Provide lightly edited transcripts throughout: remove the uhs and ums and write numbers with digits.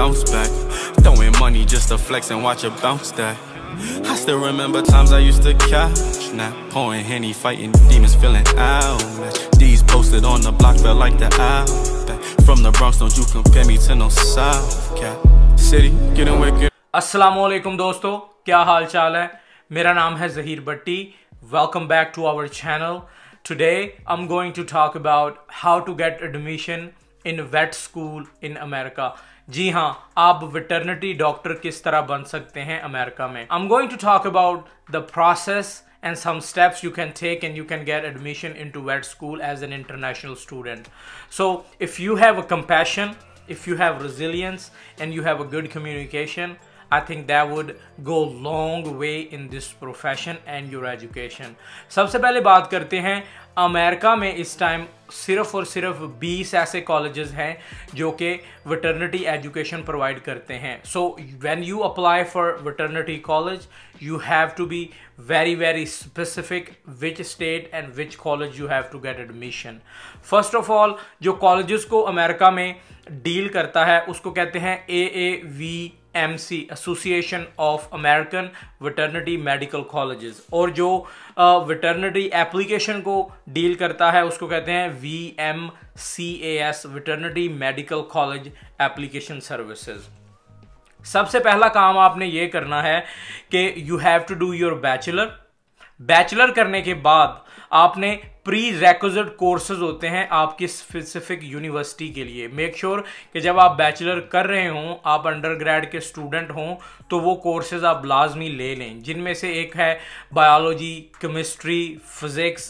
bounce back. Throwing money just to flex and watch it bounce back. I still remember times I used to couch. Now pouring Henny, fighting demons, feeling out. D's posted on the block, felt like the outback. From the Bronx, don't you compare me to no South Cat City, getting wicked. अस्सलामुअलैकुम दोस्तों, क्या हाल चाल है? मेरा नाम है ज़हीर भट्टी. Welcome back to our channel. Today I'm going to talk about how to get admission in vet school in America. जी हाँ, आप वेटरनिटी डॉक्टर किस तरह बन सकते हैं अमेरिका में. I'm going to talk about the process and some steps you can take and you can get admission into vet school as an international student. So if you have a compassion, if you have resilience and you have a good communication, I think that would go long way in this profession and your education. सबसे पहले बात करते हैं America में इस time सिर्फ और सिर्फ 20 ऐसे कॉलेजेस हैं जो कि वेटरनिटी एजुकेशन प्रोवाइड करते हैं. So when you apply for veterinary college you have to be very specific which state and which college you have to get admission. First of all, जो colleges को America में deal करता है उसको कहते हैं AAVMC, Association of American Veterinary Medical Colleges, और जो वेटरनिटी एप्लीकेशन को डील करता है उसको कहते हैं VMCAS, Veterinary Medical College Application Services. सबसे पहला काम आपने ये करना है कि you have to do your bachelor करने के बाद आपने प्री रेक्विजिट कोर्सेज होते हैं आपकी स्पेसिफिक यूनिवर्सिटी के लिए. मेक श्योर कि जब आप बैचलर कर रहे हों, आप अंडरग्रेड के स्टूडेंट हों, तो वो कोर्सेज आप लाजमी ले लें, जिनमें से एक है biology, chemistry, physics,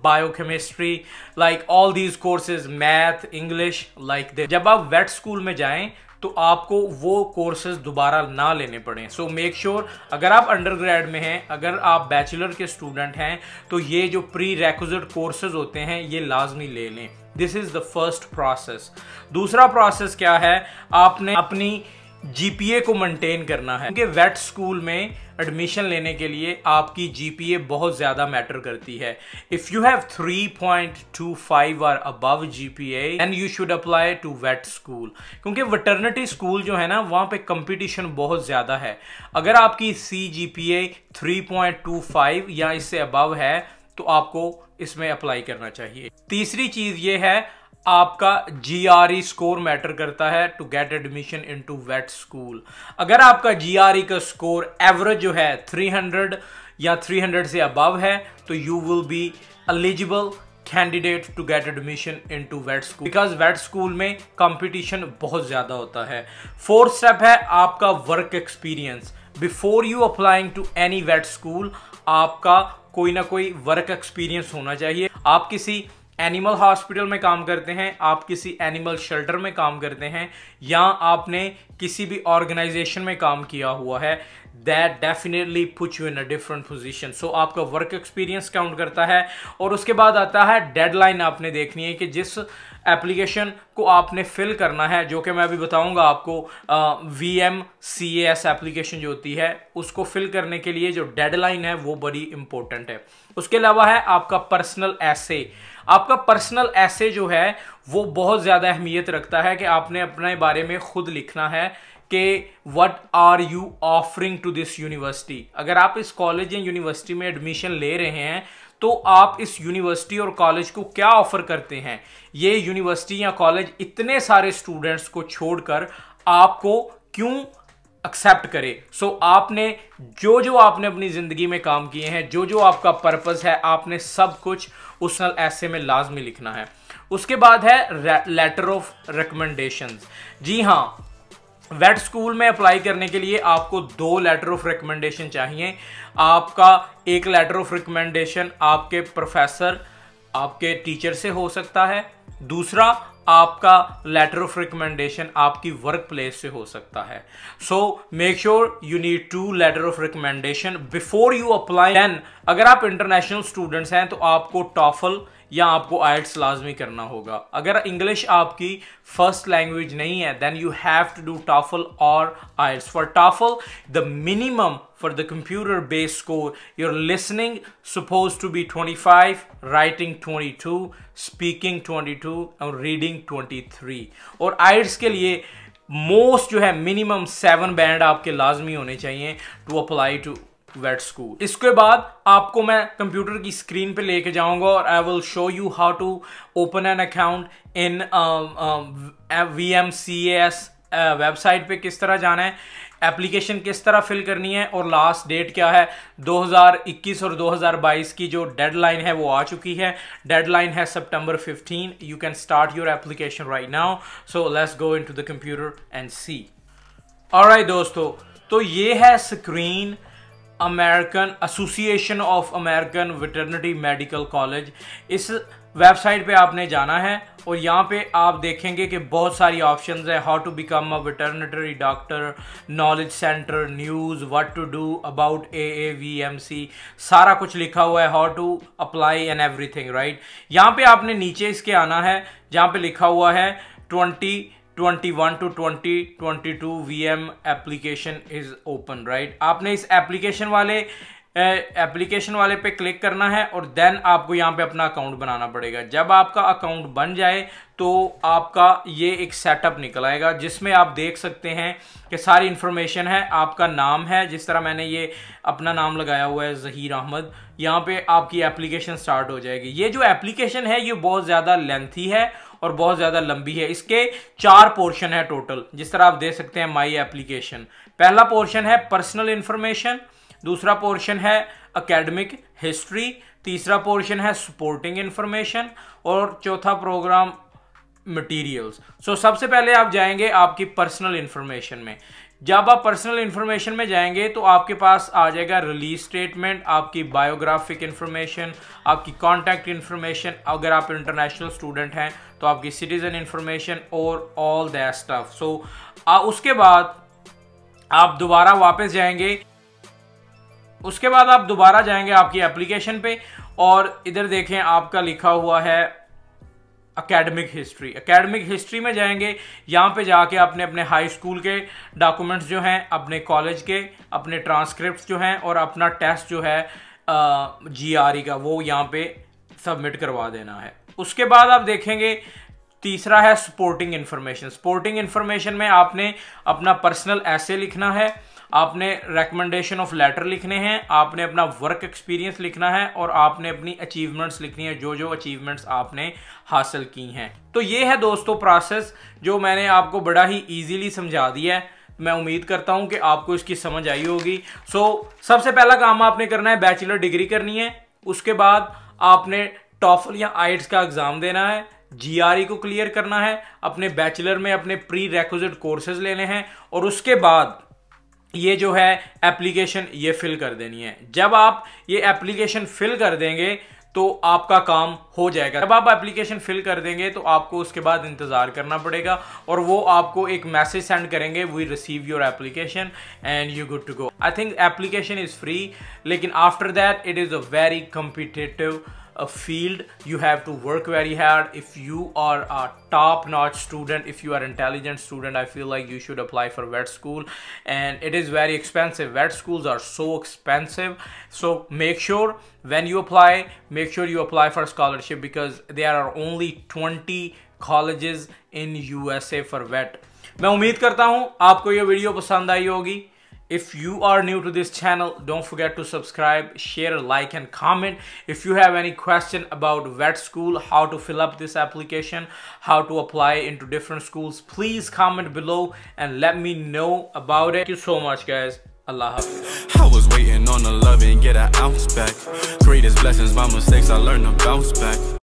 biochemistry, like all these courses, math, English, like that. जब आप वेट स्कूल में जाएं तो आपको वो कोर्सेज दोबारा ना लेने पड़े. सो मेक श्योर अगर आप अंडरग्रेड में हैं, अगर आप बैचलर के स्टूडेंट हैं, तो ये जो प्री रेक्विजिट कोर्सेज होते हैं ये लाजमी ले लें. This is the first process. दूसरा प्रोसेस क्या है? आपने अपनी GPA को मेंटेन करना है, क्योंकि वेट स्कूल में एडमिशन लेने के लिए आपकी GPA बहुत ज़्यादा मैटर करती है. इफ़ यू हैव 3.25 और above GPA and you should apply to vet school, क्योंकि वेटरनिटी स्कूल जो है ना वहाँ पे कंपटीशन बहुत ज़्यादा है. अगर आपकी CGPA 3.25 या इससे अबव है तो आपको इसमें अप्लाई करना चाहिए. तीसरी चीज़ ये है, आपका GRE स्कोर मैटर करता है to get admission into vet school. अगर आपका GRE का स्कोर एवरेज जो है 300 या 300 से अबव है तो you will be eligible candidate to get admission into vet school, because vet school में कंपटीशन बहुत ज़्यादा होता है. फोर्थ स्टेप है आपका work experience. Before you applying to any vet school आपका कोई ना कोई वर्क एक्सपीरियंस होना चाहिए. आप किसी एनिमल हॉस्पिटल में काम करते हैं, आप किसी एनिमल शेल्टर में काम करते हैं, या आपने किसी भी ऑर्गेनाइजेशन में काम किया हुआ है, that definitely put you in a different position. So आपका वर्क एक्सपीरियंस काउंट करता है. और उसके बाद आता है डेडलाइन. आपने देखनी है कि जिस एप्लीकेशन को आपने फिल करना है, जो कि मैं अभी बताऊंगा आपको, VMCAS एप्लीकेशन जो होती है उसको फिल करने के लिए जो डेडलाइन है वो बड़ी इंपॉर्टेंट है. उसके अलावा है आपका पर्सनल एसे. आपका पर्सनल एसे जो है वो बहुत ज़्यादा अहमियत रखता है कि आपने अपने बारे में खुद लिखना है कि what are you offering to this university. अगर आप इस कॉलेज या यूनिवर्सिटी में एडमिशन ले रहे हैं तो आप इस यूनिवर्सिटी और कॉलेज को क्या ऑफर करते हैं. ये यूनिवर्सिटी या कॉलेज इतने सारे स्टूडेंट्स को छोड़कर आपको क्यों एक्सेप्ट करे. सो आपने जो आपने अपनी ज़िंदगी में काम किए हैं, जो आपका पर्पस है, आपने सब कुछ उस ऐसे में लाजमी लिखना है. उसके बाद है लेटर ऑफ रिकमेंडेशंस. जी हाँ, वेट स्कूल में अप्लाई करने के लिए आपको 2 लेटर ऑफ रिकमेंडेशन चाहिए. आपका एक लेटर ऑफ रिकमेंडेशन आपके प्रोफेसर, आपके टीचर से हो सकता है. दूसरा आपका लेटर ऑफ रिकमेंडेशन आपकी वर्क प्लेस से हो सकता है. So make sure you need 2 letter of recommendation before you apply. Then अगर आप इंटरनेशनल स्टूडेंट्स हैं तो आपको टॉफल या आपको आइट्स लाजमी करना होगा. अगर इंग्लिश आपकी फर्स्ट लैंग्वेज नहीं है then you have to do TOEFL और IELTS. For TOEFL the minimum for the computer based score, your listening supposed to be 25, writing 22, speaking 22 और reading 23. और IELTS के लिए मोस्ट जो है मिनिमम 7 बैंड आपके लाजमी होने चाहिए to apply to vet school. इसके बाद आपको मैं कंप्यूटर की स्क्रीन पे लेके जाऊंगा और I will show you how to open an account in VMCAS website पे किस तरह जाना है, एप्लीकेशन किस तरह फिल करनी है और लास्ट डेट क्या है। 2021 और 2022 की जो डेडलाइन है वो आ चुकी है। डेडलाइन है September 15। You can start your application right now. So let's go into the computer and see. Alright दोस्तों, तो ये है screen American association of American veterinary medical college. इस वेबसाइट पे आपने जाना है और यहाँ पे आप देखेंगे कि बहुत सारी ऑप्शंस है। How to become a veterinary doctor, knowledge centre, news, what to do about AAVMC, सारा कुछ लिखा हुआ है। How to apply and everything, right. यहाँ पे आपने नीचे इसके आना है जहाँ पे लिखा हुआ है 2021 to 2022 VM application is open, right. आपने इस एप्लीकेशन वाले पे क्लिक करना है और देन आपको यहाँ पे अपना अकाउंट बनाना पड़ेगा। जब आपका अकाउंट बन जाए तो आपका ये एक सेटअप निकल आएगा जिसमें आप देख सकते हैं कि सारी इंफॉर्मेशन है। आपका नाम है, जिस तरह मैंने ये अपना नाम लगाया हुआ है ज़हीर अहमद। यहाँ पे आपकी एप्लीकेशन स्टार्ट हो जाएगी। ये जो एप्लीकेशन है ये बहुत ज़्यादा लेंथी है और बहुत ज़्यादा लंबी है। इसके 4 पोर्शन है टोटल, जिस तरह आप देख सकते हैं माई एप्लीकेशन। पहला पोर्शन है पर्सनल इंफॉर्मेशन, दूसरा पोर्शन है एकेडमिक हिस्ट्री, तीसरा पोर्शन है सपोर्टिंग इंफॉर्मेशन और चौथा प्रोग्राम मटेरियल्स। सो सबसे पहले आप जाएंगे आपकी पर्सनल इंफॉर्मेशन में। जब आप पर्सनल इंफॉर्मेशन में जाएंगे तो आपके पास आ जाएगा रिलीज स्टेटमेंट, आपकी बायोग्राफिक इंफॉर्मेशन, आपकी कॉन्टैक्ट इंफॉर्मेशन, अगर आप इंटरनेशनल स्टूडेंट हैं तो आपकी सिटीजन इंफॉर्मेशन और ऑल दैट स्टफ। सो उसके बाद आप दोबारा वापस जाएंगे। उसके बाद आप दोबारा जाएंगे आपकी एप्लीकेशन पे और इधर देखें आपका लिखा हुआ है एकेडमिक हिस्ट्री। एकेडमिक हिस्ट्री में जाएंगे। यहाँ पे जाके आपने अपने हाई स्कूल के डॉक्यूमेंट्स जो हैं, अपने कॉलेज के, अपने ट्रांसक्रिप्ट्स जो हैं और अपना टेस्ट जो है GRE का, वो यहाँ पे सबमिट करवा देना है। उसके बाद आप देखेंगे तीसरा है सपोर्टिंग इंफॉर्मेशन। सपोर्टिंग इंफॉर्मेशन में आपने अपना पर्सनल एसे लिखना है, आपने रिकमेंडेशन ऑफ लेटर लिखने हैं, आपने अपना वर्क एक्सपीरियंस लिखना है और आपने अपनी अचीवमेंट्स लिखनी है, जो जो अचीवमेंट्स आपने हासिल की हैं। तो ये है दोस्तों प्रोसेस जो मैंने आपको बड़ा ही इजीली समझा दिया है। मैं उम्मीद करता हूं कि आपको इसकी समझ आई होगी। सबसे पहला काम आपने करना है, बैचलर डिग्री करनी है। उसके बाद आपने टॉफल या आइट्स का एग्जाम देना है, GRE को क्लियर करना है, अपने बैचलर में अपने प्री रेक्विजिट कोर्सेज लेने हैं और उसके बाद ये जो है एप्लीकेशन ये फिल कर देनी है। जब आप ये एप्लीकेशन फिल कर देंगे तो आपका काम हो जाएगा। जब आप एप्लीकेशन फिल कर देंगे तो आपको उसके बाद इंतज़ार करना पड़ेगा और वो आपको एक मैसेज सेंड करेंगे, we receive your application and you good to go. I think application is free, लेकिन after that it is a very competitive a field. You have to work very hard. If you are a top-notch student, if you are intelligent student, I feel like you should apply for vet school, and it is very expensive. Vet schools are so expensive, so make sure when you apply, make sure you apply for scholarship because there are only 20 colleges in USA for vet. मैं उम्मीद करता हूँ आपको ये video पसंद आई होगी। If you are new to this channel, don't forget to subscribe, share, like and comment. If you have any question about vet school, how to fill up this application, how to apply into different schools, please comment below and let me know about it. Thank you so much guys. Allah Hafiz. I was waiting on the love and get an ounce back. Greatest blessings, my mistakes I learned to bounce back.